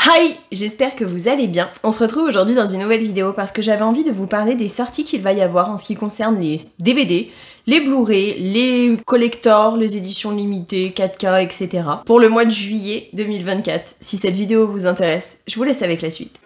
Hi, j'espère que vous allez bien. On se retrouve aujourd'hui dans une nouvelle vidéo parce que j'avais envie de vous parler des sorties qu'il va y avoir en ce qui concerne les DVD, les Blu-ray, les collectors, les éditions limitées, 4K, etc. pour le mois de juillet 2024. Si cette vidéo vous intéresse, je vous laisse avec la suite.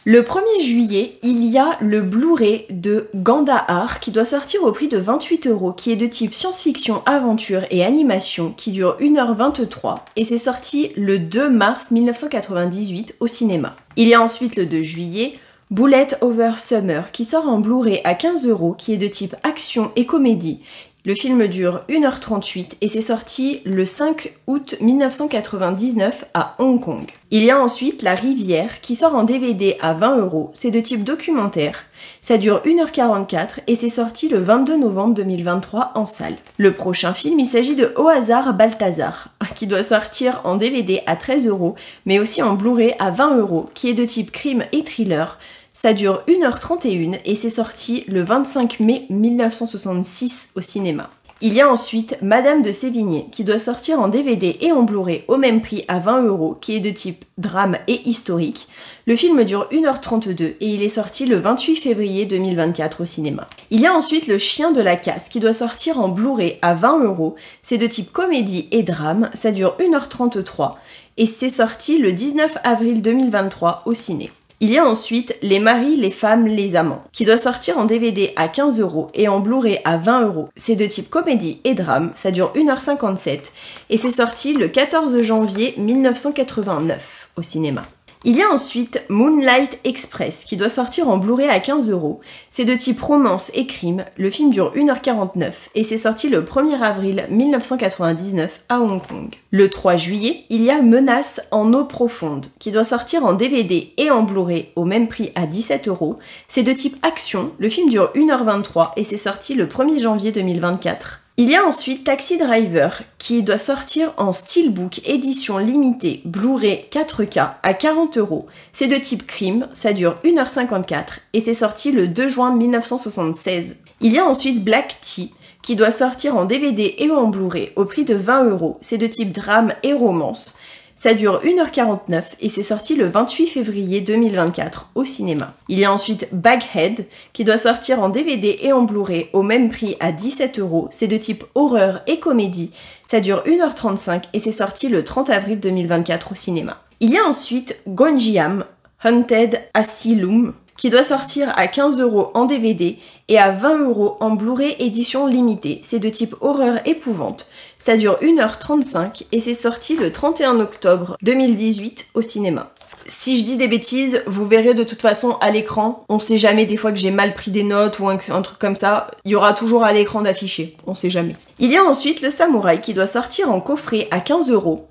Le 1er juillet, il y a le Blu-ray de Gandahar qui doit sortir au prix de 28 €, qui est de type science-fiction, aventure et animation, qui dure 1h23 et c'est sorti le 2 mars 1998 au cinéma. Il y a ensuite le 2 juillet, Bullet Over Summer qui sort en Blu-ray à 15 €, qui est de type action et comédie. Le film dure 1h38 et c'est sorti le 5 août 1999 à Hong Kong. Il y a ensuite La Rivière qui sort en DVD à 20 €, c'est de type documentaire. Ça dure 1h44 et c'est sorti le 22 novembre 2023 en salle. Le prochain film, il s'agit de Au hasard Balthazar, qui doit sortir en DVD à 13 € mais aussi en Blu-ray à 20 €, qui est de type crime et thriller. Ça dure 1h31 et c'est sorti le 25 mai 1966 au cinéma. Il y a ensuite Madame de Sévigné qui doit sortir en DVD et en Blu-ray au même prix à 20 €, qui est de type drame et historique. Le film dure 1h32 et il est sorti le 28 février 2024 au cinéma. Il y a ensuite Le Chien de la Casse qui doit sortir en Blu-ray à 20 €. C'est de type comédie et drame, ça dure 1h33 et c'est sorti le 19 avril 2023 au ciné. Il y a ensuite Les maris, les femmes, les amants, qui doit sortir en DVD à 15 € et en Blu-ray à 20 €. C'est de type comédie et drame, ça dure 1h57 et c'est sorti le 14 janvier 1989 au cinéma. Il y a ensuite Moonlight Express qui doit sortir en Blu-ray à 15 €. C'est de type romance et crime, le film dure 1h49 et c'est sorti le 1er avril 1999 à Hong Kong. Le 3 juillet, il y a Menace en eau profonde qui doit sortir en DVD et en Blu-ray au même prix à 17 €. C'est de type action, le film dure 1h23 et c'est sorti le 1er janvier 2024. Il y a ensuite Taxi Driver qui doit sortir en steelbook édition limitée Blu-ray 4K à 40 €. C'est de type crime, ça dure 1h54 et c'est sorti le 2 juin 1976. Il y a ensuite Black Tea qui doit sortir en DVD et en Blu-ray au prix de 20 €. C'est de type drame et romance. Ça dure 1h49 et c'est sorti le 28 février 2024 au cinéma. Il y a ensuite Baghead qui doit sortir en DVD et en Blu-ray au même prix à 17 €. C'est de type horreur et comédie. Ça dure 1h35 et c'est sorti le 30 avril 2024 au cinéma. Il y a ensuite Gonjiam Haunted Asylum qui doit sortir à 15 € en DVD et à 20 € en Blu-ray édition limitée. C'est de type horreur épouvante. Ça dure 1h35 et c'est sorti le 31 octobre 2018 au cinéma. Si je dis des bêtises, vous verrez de toute façon à l'écran. On sait jamais des fois que j'ai mal pris des notes ou un truc comme ça. Il y aura toujours à l'écran d'affiché, on sait jamais. Il y a ensuite Le Samouraï qui doit sortir en coffret à 15 €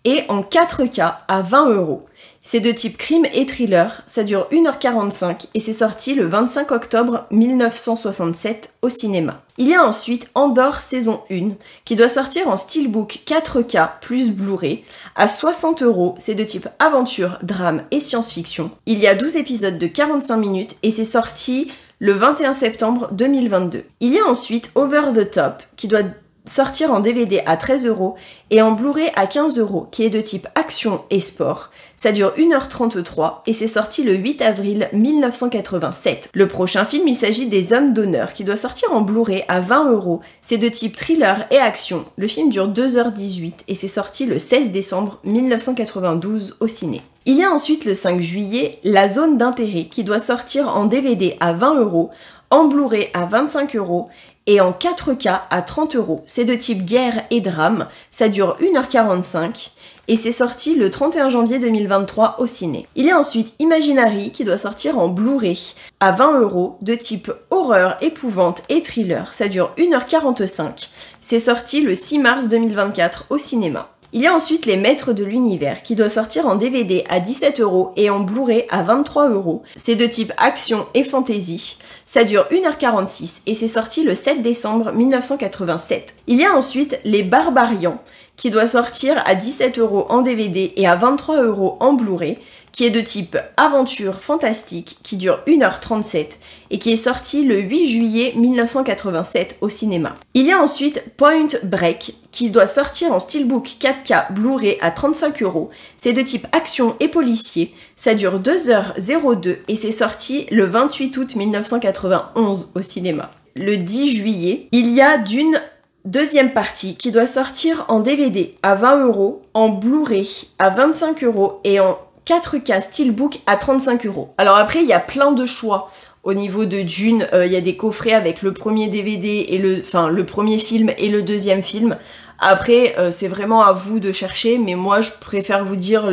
et en 4K à 20 €. C'est de type crime et thriller, ça dure 1h45 et c'est sorti le 25 octobre 1967 au cinéma. Il y a ensuite Andor saison 1 qui doit sortir en steelbook 4K plus Blu-ray à 60 €. C'est de type aventure, drame et science-fiction. Il y a 12 épisodes de 45 minutes et c'est sorti le 21 septembre 2022. Il y a ensuite Over the Top qui doit sortir en DVD à 13 € et en Blu-ray à 15 €, qui est de type action et sport. Ça dure 1h33 et c'est sorti le 8 avril 1987. Le prochain film, il s'agit des Hommes d'honneur qui doit sortir en Blu-ray à 20 €. C'est de type thriller et action. Le film dure 2h18 et c'est sorti le 16 décembre 1992 au ciné. Il y a ensuite le 5 juillet, La Zone d'intérêt qui doit sortir en DVD à 20 €, en Blu-ray à 25 € et en 4K à 30 €. C'est de type guerre et drame, ça dure 1h45 et c'est sorti le 31 janvier 2023 au ciné. Il y a ensuite Imaginary qui doit sortir en Blu-ray à 20 € de type horreur, épouvante et thriller, ça dure 1h45. C'est sorti le 6 mars 2024 au cinéma. Il y a ensuite Les Maîtres de l'Univers qui doit sortir en DVD à 17 € et en Blu-ray à 23 €. C'est de type action et fantasy. Ça dure 1h46 et c'est sorti le 7 décembre 1987. Il y a ensuite Les Barbarians qui doit sortir à 17 € en DVD et à 23 € en Blu-ray. qui est de type aventure fantastique, qui dure 1h37 et qui est sorti le 8 juillet 1987 au cinéma. Il y a ensuite Point Break, qui doit sortir en steelbook 4K Blu-ray à 35€. C'est de type action et policier, ça dure 2h02 et c'est sorti le 28 août 1991 au cinéma. Le 10 juillet, il y a Dune deuxième partie qui doit sortir en DVD à 20€, en Blu-ray à 25€ et en 4K Steelbook à 35€. Alors après, il y a plein de choix. Au niveau de Dune, il y a des coffrets avec le premier DVD et le premier film et le deuxième film. Après, c'est vraiment à vous de chercher, mais moi je préfère vous dire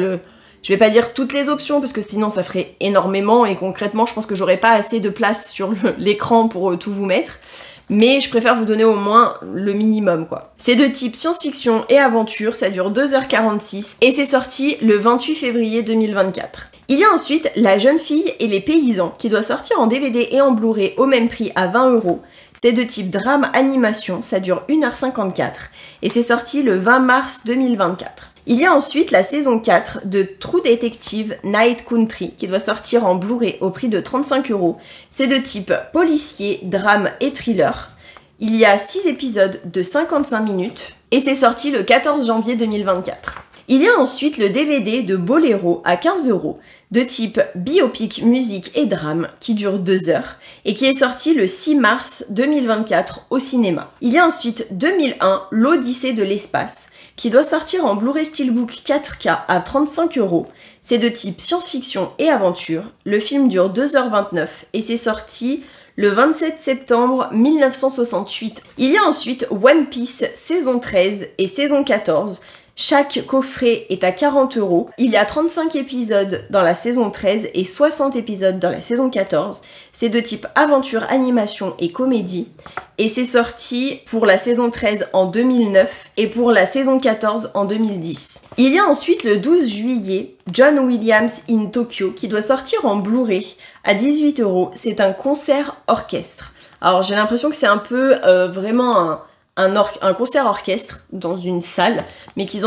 je vais pas dire toutes les options parce que sinon ça ferait énormément et concrètement je pense que j'aurais pas assez de place sur l'écran pour tout vous mettre. Mais je préfère vous donner au moins le minimum quoi. C'est de type science-fiction et aventure, ça dure 2h46 et c'est sorti le 28 février 2024. Il y a ensuite La jeune fille et les paysans qui doit sortir en DVD et en Blu-ray au même prix à 20€. C'est de type drame animation, ça dure 1h54 et c'est sorti le 20 mars 2024. Il y a ensuite la saison 4 de True Detective Night Country qui doit sortir en Blu-ray au prix de 35€. C'est de type policier, drame et thriller. Il y a 6 épisodes de 55 minutes et c'est sorti le 14 janvier 2024. Il y a ensuite le DVD de Boléro à 15€ de type biopic, musique et drame qui dure 2 heures et qui est sorti le 6 mars 2024 au cinéma. Il y a ensuite 2001 l'Odyssée de l'espace qui doit sortir en Blu-ray Steelbook 4K à 35€. C'est de type science-fiction et aventure. Le film dure 2h29 et c'est sorti le 27 septembre 1968. Il y a ensuite One Piece saison 13 et saison 14. Chaque coffret est à 40€. Il y a 35 épisodes dans la saison 13 et 60 épisodes dans la saison 14. C'est de type aventure, animation et comédie. Et c'est sorti pour la saison 13 en 2009 et pour la saison 14 en 2010. Il y a ensuite le 12 juillet John Williams in Tokyo qui doit sortir en Blu-ray à 18€. C'est un concert orchestre. Alors j'ai l'impression que c'est un peu vraiment un concert orchestre dans une salle, mais qu'ils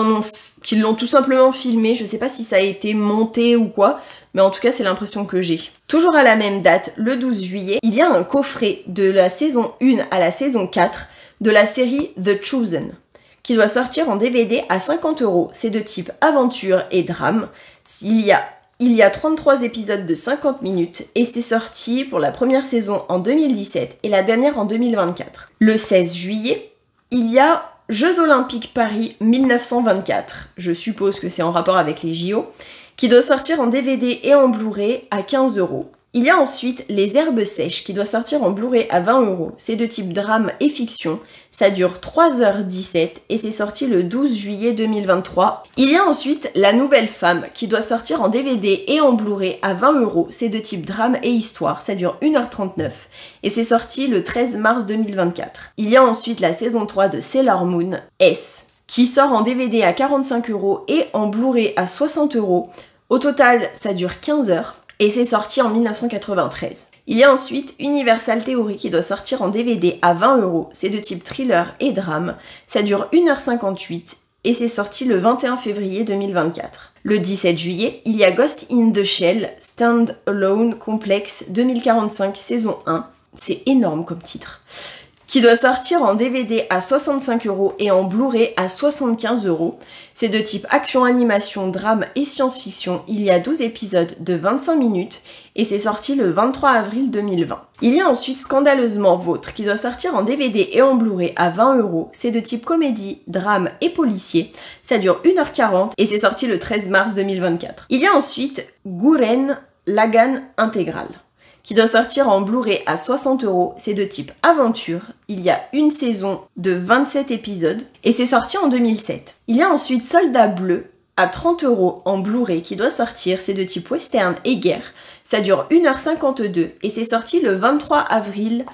l'ont tout simplement filmé. Je sais pas si ça a été monté ou quoi, mais en tout cas c'est l'impression que j'ai. Toujours à la même date, le 12 juillet, il y a un coffret de la saison 1 à la saison 4 de la série The Chosen, qui doit sortir en DVD à 50€. C'est de type aventure et drame. Il y a 33 épisodes de 50 minutes et c'est sorti pour la première saison en 2017 et la dernière en 2024. Le 16 juillet, il y a Jeux Olympiques Paris 1924, je suppose que c'est en rapport avec les JO, qui doit sortir en DVD et en Blu-ray à 15€. Il y a ensuite Les Herbes Sèches qui doit sortir en Blu-ray à 20€. C'est de type drame et fiction. Ça dure 3h17 et c'est sorti le 12 juillet 2023. Il y a ensuite La Nouvelle Femme qui doit sortir en DVD et en Blu-ray à 20€. C'est de type drame et histoire. Ça dure 1h39 et c'est sorti le 13 mars 2024. Il y a ensuite la saison 3 de Sailor Moon S qui sort en DVD à 45€ et en Blu-ray à 60€. Au total, ça dure 15 heures. Et c'est sorti en 1993. Il y a ensuite Universal Theory qui doit sortir en DVD à 20€. C'est de type thriller et drame. Ça dure 1h58 et c'est sorti le 21 février 2024. Le 17 juillet, il y a Ghost in the Shell Stand Alone Complex 2045 saison 1. C'est énorme comme titre. Qui doit sortir en DVD à 65€ et en Blu-ray à 75€. C'est de type action, animation, drame et science-fiction. Il y a 12 épisodes de 25 minutes et c'est sorti le 23 avril 2020. Il y a ensuite Scandaleusement Vôtre qui doit sortir en DVD et en Blu-ray à 20€. C'est de type comédie, drame et policier. Ça dure 1h40 et c'est sorti le 13 mars 2024. Il y a ensuite Gurren Lagann Intégral qui doit sortir en Blu-ray à 60€. C'est de type aventure. Il y a une saison de 27 épisodes et c'est sorti en 2007. Il y a ensuite Soldat Bleu à 30€ en Blu-ray qui doit sortir. C'est de type western et guerre. Ça dure 1h52 et c'est sorti le 23 avril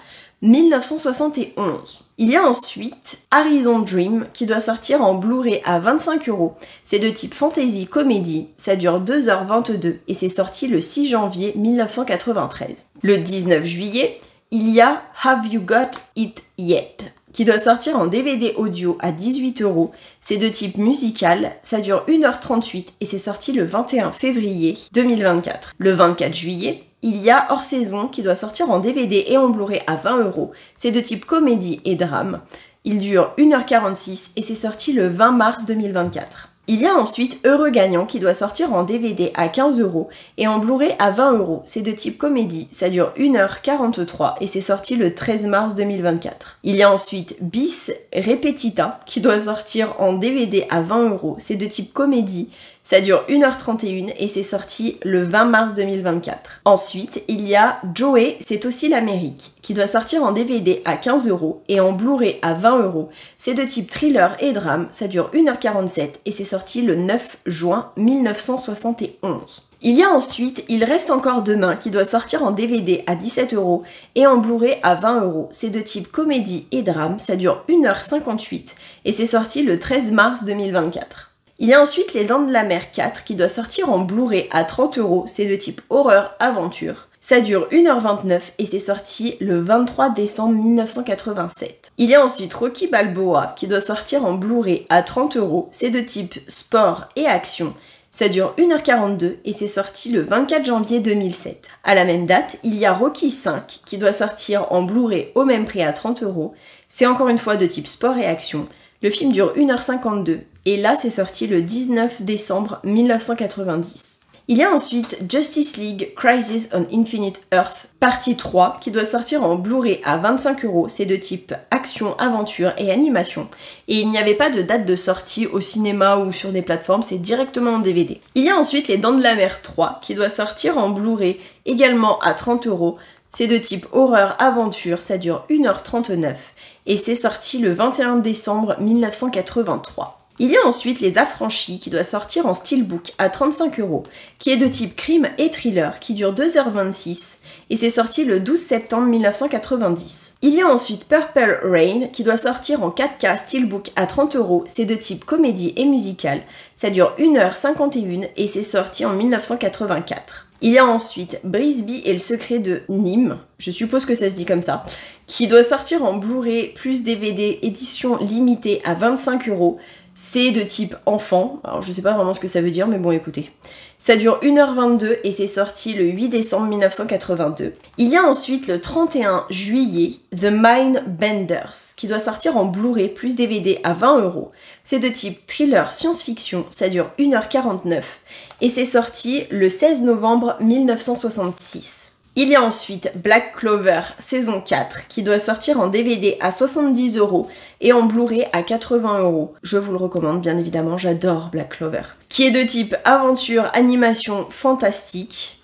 1971. Il y a ensuite Horizon Dream qui doit sortir en Blu-ray à 25€. C'est de type fantasy comédie, ça dure 2h22 et c'est sorti le 6 janvier 1993. Le 19 juillet, il y a Have You Got It Yet qui doit sortir en DVD audio à 18 €. C'est de type musical, ça dure 1h38 et c'est sorti le 21 février 2024. Le 24 juillet, il y a Hors Saison qui doit sortir en DVD et en Blu-ray à 20 €. C'est de type comédie et drame. Il dure 1h46 et c'est sorti le 20 mars 2024. Il y a ensuite Heureux Gagnant qui doit sortir en DVD à 15 € et en Blu-ray à 20 €. C'est de type comédie, ça dure 1h43 et c'est sorti le 13 mars 2024. Il y a ensuite Bis Repetita qui doit sortir en DVD à 20 €. C'est de type comédie, ça dure 1h31 et c'est sorti le 20 mars 2024. Ensuite, il y a Joey, c'est aussi l'Amérique, qui doit sortir en DVD à 15 € et en Blu-ray à 20 €. C'est de type thriller et drame, ça dure 1h47 et c'est sorti le 9 juin 1971. Il y a ensuite Il reste encore demain qui doit sortir en DVD à 17 € et en Blu-ray à 20 €. C'est de type comédie et drame, ça dure 1h58 et c'est sorti le 13 mars 2024. Il y a ensuite Les Dents de la Mer 4 qui doit sortir en Blu-ray à 30 €, c'est de type horreur-aventure. Ça dure 1h29 et c'est sorti le 23 décembre 1987. Il y a ensuite Rocky Balboa qui doit sortir en Blu-ray à 30 €, c'est de type sport et action. Ça dure 1h42 et c'est sorti le 24 janvier 2007. À la même date, il y a Rocky 5 qui doit sortir en Blu-ray au même prix à 30 €. C'est encore une fois de type sport et action. Le film dure 1h52 et là c'est sorti le 19 décembre 1990. Il y a ensuite Justice League Crisis on Infinite Earth partie 3 qui doit sortir en Blu-ray à 25 €. C'est de type action, aventure et animation. Et il n'y avait pas de date de sortie au cinéma ou sur des plateformes, c'est directement en DVD. Il y a ensuite Les Dents de la Mer 3 qui doit sortir en Blu-ray également à 30 €. C'est de type horreur, aventure, ça dure 1h39 et c'est sorti le 21 décembre 1983. Il y a ensuite Les Affranchis qui doit sortir en steelbook à 35 €, qui est de type crime et thriller, qui dure 2h26 et c'est sorti le 12 septembre 1990. Il y a ensuite Purple Rain qui doit sortir en 4K steelbook à 30 €, c'est de type comédie et musical, ça dure 1h51 et c'est sorti en 1984. Il y a ensuite Brisby et le secret de Nîmes, je suppose que ça se dit comme ça, qui doit sortir en Blu-ray plus DVD édition limitée à 25 €. C'est de type enfant, alors je sais pas vraiment ce que ça veut dire, mais bon écoutez. Ça dure 1h22 et c'est sorti le 8 décembre 1982. Il y a ensuite le 31 juillet The Mindbenders qui doit sortir en Blu-ray plus DVD à 20 €. C'est de type thriller science-fiction, ça dure 1h49 et c'est sorti le 16 novembre 1966. Il y a ensuite Black Clover saison 4 qui doit sortir en DVD à 70 € et en Blu-ray à 80 €. Je vous le recommande bien évidemment, j'adore Black Clover. Qui est de type aventure, animation, fantastique.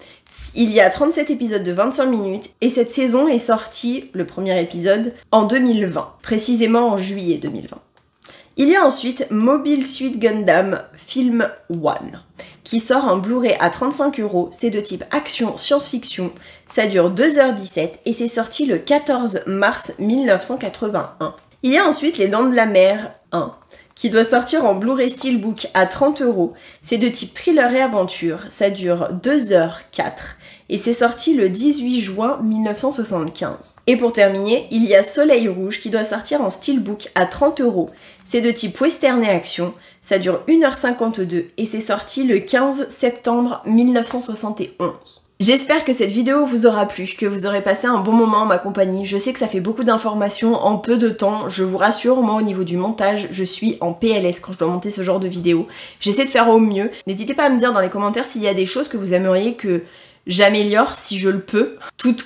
Il y a 37 épisodes de 25 minutes et cette saison est sortie, le premier épisode, en 2020, précisément en juillet 2020. Il y a ensuite Mobile Suit Gundam Film 1 qui sort en Blu-ray à 35 €, c'est de type action science-fiction, ça dure 2h17 et c'est sorti le 14 mars 1981. Il y a ensuite Les Dents de la Mer 1 qui doit sortir en Blu-ray Steelbook à 30 €, c'est de type thriller et aventure, ça dure 2h04 et c'est sorti le 18 juin 1975. Et pour terminer, il y a Soleil Rouge qui doit sortir en steelbook à 30 €. C'est de type western et action, ça dure 1h52 et c'est sorti le 15 septembre 1971. J'espère que cette vidéo vous aura plu, que vous aurez passé un bon moment en ma compagnie. Je sais que ça fait beaucoup d'informations en peu de temps. Je vous rassure, moi au niveau du montage, je suis en PLS quand je dois monter ce genre de vidéo. J'essaie de faire au mieux. N'hésitez pas à me dire dans les commentaires s'il y a des choses que vous aimeriez que j'améliore si je le peux. Toute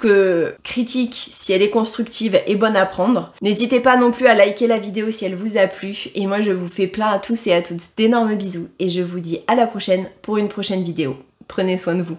critique, si elle est constructive, est bonne à prendre. N'hésitez pas non plus à liker la vidéo si elle vous a plu. Et moi je vous fais plein à tous et à toutes d'énormes bisous. Et je vous dis à la prochaine pour une prochaine vidéo. Prenez soin de vous.